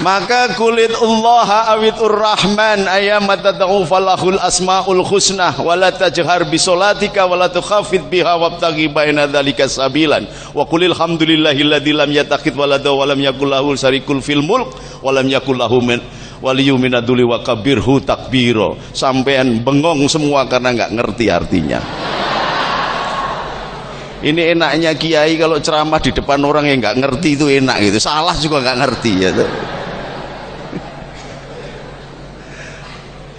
Maka kulit Allah awitur rahman ayyamat tad'u falahul asmaul husna wala tajhar bisolatika wala tukhafid biha wabtaghi baina dzalika sabilan wa qulil hamdulillahilladzi lam yattakhid walada wa lam yakul lahu syarikul fil mulk wa lam yakul lahu waliyyu minaduli wa kabirhu takbiro. Sampean bengong semua karena enggak ngerti artinya. Ini enaknya kiai kalau ceramah di depan orang yang enggak ngerti itu enak gitu. Salah juga enggak ngerti ya.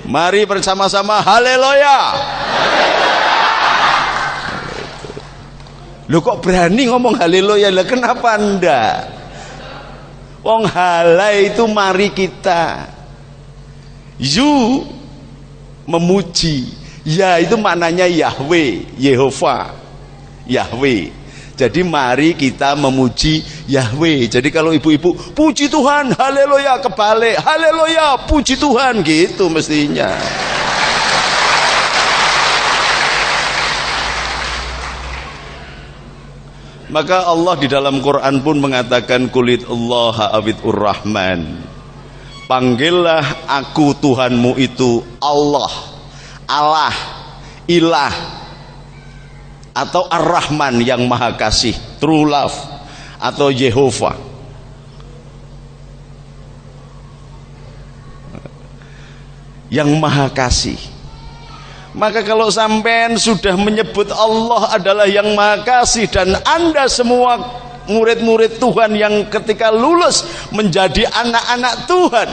Mari bersama-sama haleluya. Lu kok berani ngomong haleluya? Lah kenapa ndak? Wong halai itu mari kita. Yu memuji. Ya itu maknanya Yahweh, Yehova. Yahweh. Jadi mari kita memuji Yahweh. Jadi kalau ibu-ibu puji Tuhan, haleluya, kebalik, haleluya, puji Tuhan, gitu mestinya. Maka Allah di dalam Quran pun mengatakan kulit Allah awidur rahman. Panggillah aku Tuhanmu itu Allah, Allah, ilah, atau Ar-Rahman yang maha kasih, true love, atau Yehova. Yang maha kasih. Maka kalau sampean sudah menyebut Allah adalah yang maha kasih, dan anda semua murid-murid Tuhan yang ketika lulus menjadi anak-anak Tuhan,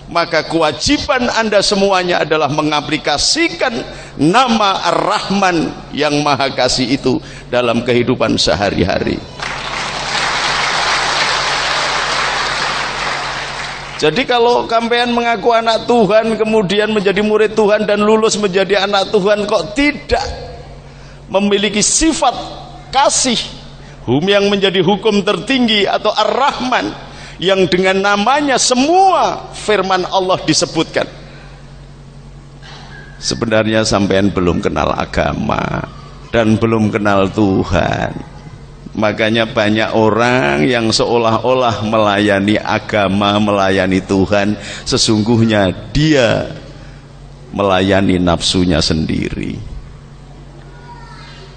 maka kewajiban anda semuanya adalah mengaplikasikan nama Ar-Rahman yang maha kasih itu dalam kehidupan sehari-hari. Jadi kalau sampean mengaku anak Tuhan kemudian menjadi murid Tuhan dan lulus menjadi anak Tuhan kok tidak memiliki sifat kasih yang menjadi hukum tertinggi atau Ar-Rahman yang dengan namanya semua firman Allah disebutkan, sebenarnya sampean belum kenal agama dan belum kenal Tuhan. Makanya banyak orang yang seolah-olah melayani agama, melayani Tuhan, sesungguhnya dia melayani nafsunya sendiri.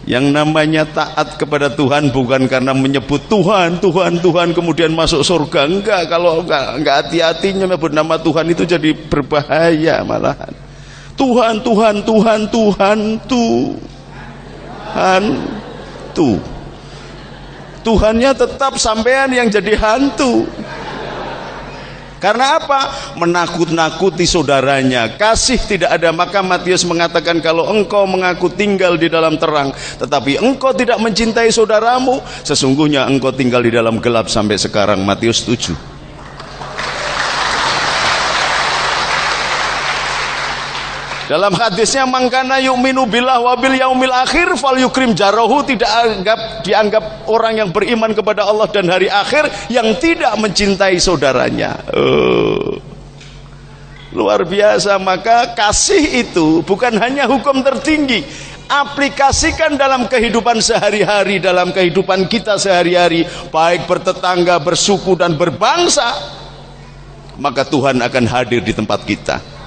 Yang namanya taat kepada Tuhan bukan karena menyebut Tuhan, Tuhan, Tuhan kemudian masuk surga. Enggak, kalau enggak hati-hatinya menyebut nama Tuhan itu jadi berbahaya malahan. Tuhan, Tuhan, Tuhan, Tuhan, Tuhan, Tuhannya tetap sampean yang jadi hantu. Karena apa? Menakut-nakuti saudaranya. Kasih tidak ada. Maka Matius mengatakan kalau engkau mengaku tinggal di dalam terang tetapi engkau tidak mencintai saudaramu, sesungguhnya engkau tinggal di dalam gelap sampai sekarang. Matius 7. Dalam hadisnya mangkana yu'minu billah wa bil yaumil akhir fal yukrim jarahu, tidak dianggap orang yang beriman kepada Allah dan hari akhir yang tidak mencintai saudaranya. Luar biasa. Maka kasih itu bukan hanya hukum tertinggi, aplikasikan dalam kehidupan sehari-hari, dalam kehidupan kita sehari-hari, baik bertetangga, bersuku dan berbangsa, maka Tuhan akan hadir di tempat kita.